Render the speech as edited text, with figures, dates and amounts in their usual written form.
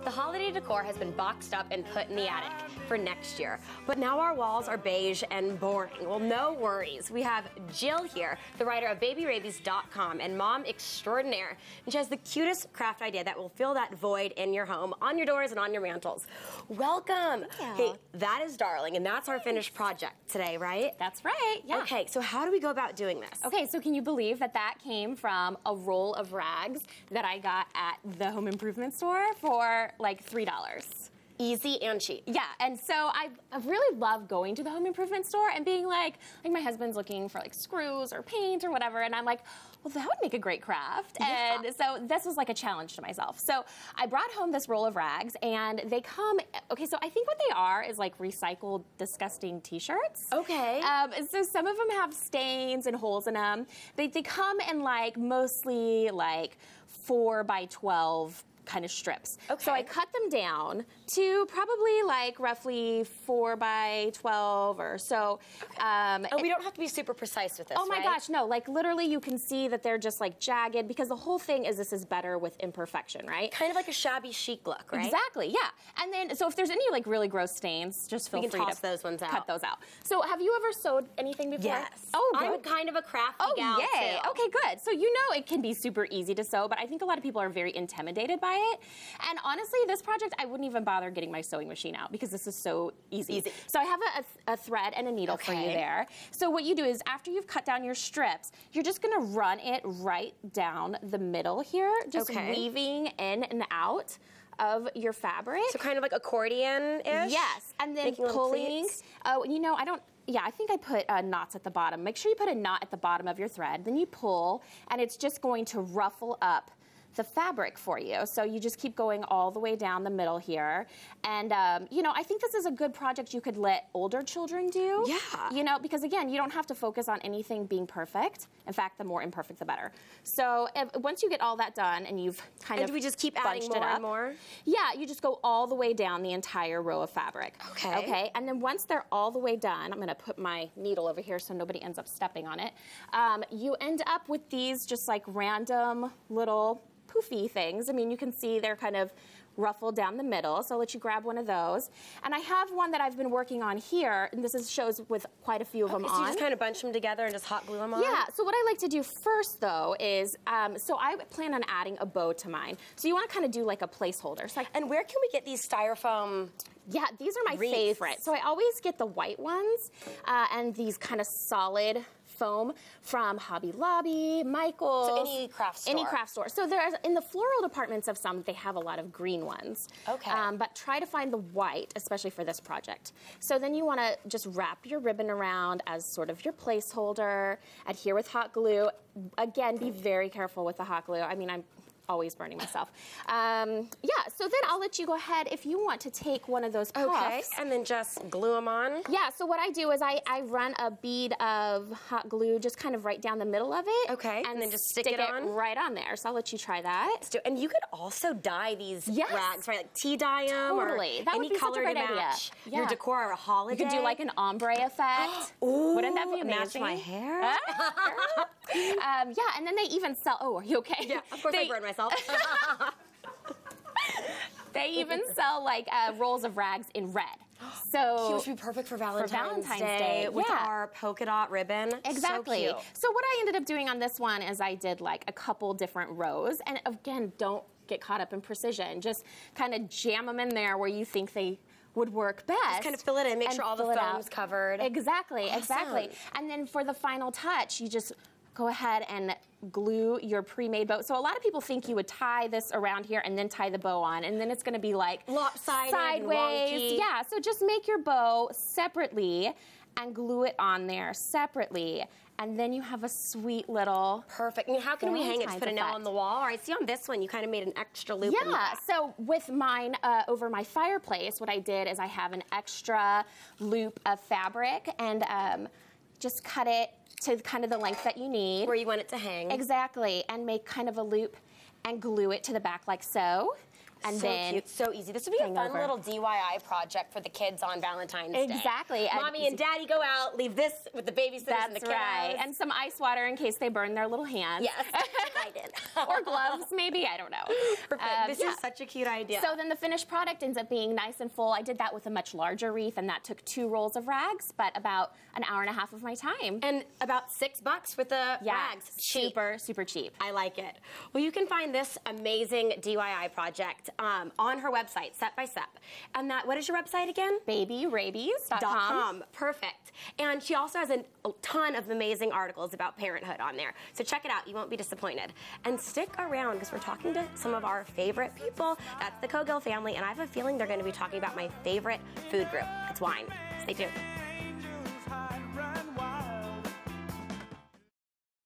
The holiday decor has been boxed up and put in the attic for next year. But now our walls are beige and boring. Well, no worries. We have Jill here, the writer of BabyRabies.com and mom extraordinaire. And she has the cutest craft idea that will fill that void in your home, on your doors and on your mantles. Welcome. Thank you. Hey, that is darling, and that's our finished project today, right? That's right, yeah. Okay, so how do we go about doing this? Okay, so can you believe that that came from a roll of rags that I got at the home improvement store for like $3? Easy and cheap. Yeah, and so I really love going to the home improvement store and being like my husband's looking for like screws or paint or whatever, and I'm like, well, that would make a great craft. Yeah. And so this was like a challenge to myself. So I brought home this roll of rags, and they come, okay, so I think what they are is like recycled, disgusting t-shirts. Okay. So some of them have stains and holes in them. They come in like mostly like 4 by 12 kind of strips. Okay. So I cut them down to probably like roughly 4 by 12 or so. We don't have to be super precise with this, oh my right? gosh, no, like literally you can see that they're just like jagged, because the whole thing is this is better with imperfection, right? Kind of like a shabby chic look, right? Exactly, yeah. And then, so if there's any like really gross stains, just feel We can free toss to those ones out. cut those out. So have you ever sewed anything before? Yes. Oh, I'm good. kind of a crafty Oh, gal yay. too. Okay, good. So you know it can be super easy to sew, but I think a lot of people are very intimidated by it. And honestly, this project, I wouldn't even bother getting my sewing machine out because this is so easy. So I have a thread and a needle for you there. So what you do is after you've cut down your strips, you're just gonna run it right down the middle here, just weaving in and out of your fabric. So kind of like accordion-ish? Yes, and then pulling. Oh, you know, I think I put knots at the bottom. Make sure you put a knot at the bottom of your thread. Then you pull, and it's just going to ruffle up the fabric for you. So you just keep going all the way down the middle here. And, you know, I think this is a good project you could let older children do. Yeah. You know, because again, you don't have to focus on anything being perfect. In fact, the more imperfect, the better. So once you get all that done and you've kind of do we just keep adding more and more? Yeah, you just go all the way down the entire row of fabric. Okay. Okay, and then once they're all the way done, I'm gonna put my needle over here so nobody ends up stepping on it. You end up with these just like random little poofy things. I mean, you can see they're kind of ruffled down the middle, so I'll let you grab one of those. And I have one that I've been working on here, and this shows with quite a few of them on. So you just kind of bunch them together and just hot glue them on? Yeah, so what I like to do first, though, is, so I plan on adding a bow to mine. So you want to kind of do like a placeholder. So and where can we get these styrofoam? Yeah, these are my wreaths? favorite. So I always get the white ones and these kind of solid foam from Hobby Lobby, Michael's. So any craft store? Any craft store. So there's, in the floral departments of some, they have a lot of green ones. Okay. But try to find the white, especially for this project. So then you want to just wrap your ribbon around as sort of your placeholder, adhere with hot glue. Again, be very careful with the hot glue. I mean, I'm always burning myself. Yeah, so then I'll let you go ahead if you want to take one of those puffs. Okay, and then just glue them on? Yeah, so what I do is I run a bead of hot glue just kind of right down the middle of it. Okay, and then just stick it on? Right on there. So I'll let you try that. And you could also dye these rags, right? Like tea dye them Totally. or That any would be color such a great to match idea. your decor or a holiday. You could do like an ombre effect. Ooh, wouldn't that be amazing? match my hair? Yeah, and then they even sell, oh, are you okay? Yeah, of course I burned myself. They even sell like rolls of rags in red. So which would be perfect for Valentine's Day with our polka dot ribbon. Exactly. So cute. So what I ended up doing on this one is I did like a couple different rows, and again, don't get caught up in precision. Just kind of jam them in there where you think they would work best. Just kind of fill it in, make sure all the foam's covered. Exactly, exactly. And then for the final touch, you just go ahead and glue your pre-made bow. So a lot of people think you would tie this around here and then tie the bow on, and then it's going to be like lopsided, sideways. wonky. Yeah, so just make your bow separately and glue it on there separately. And then you have a sweet little perfect. I mean, how can we hang it to put a nail on the wall? Or I see on this one you kind of made an extra loop. Yeah, so with mine over my fireplace, what I did is I have an extra loop of fabric and just cut it to kind of the length that you need. Where you want it to hang. Exactly, and make kind of a loop and glue it to the back like so. and so then cute, so easy. This would be a fun little DIY project for the kids on Valentine's Day. Exactly. Mommy and Daddy go out, leave this with the babysitters and the kiddos. That's right. And some ice water in case they burn their little hands. Yes, I did. Or gloves, maybe. I don't know. Perfect. This is such a cute idea. So then the finished product ends up being nice and full. I did that with a much larger wreath, and that took 2 rolls of rags, but about an hour and a half of my time. And about $6 for the rags. Cheap. Super, super cheap. I like it. Well, you can find this amazing DIY project on her website, Step by Step. And what is your website again? babyrabies.com. Perfect. And she also has a ton of amazing articles about parenthood on there. So check it out. You won't be disappointed. And stick around because we're talking to some of our favorite people. That's the Cogill family. And I have a feeling they're going to be talking about my favorite food group. It's wine. Stay tuned.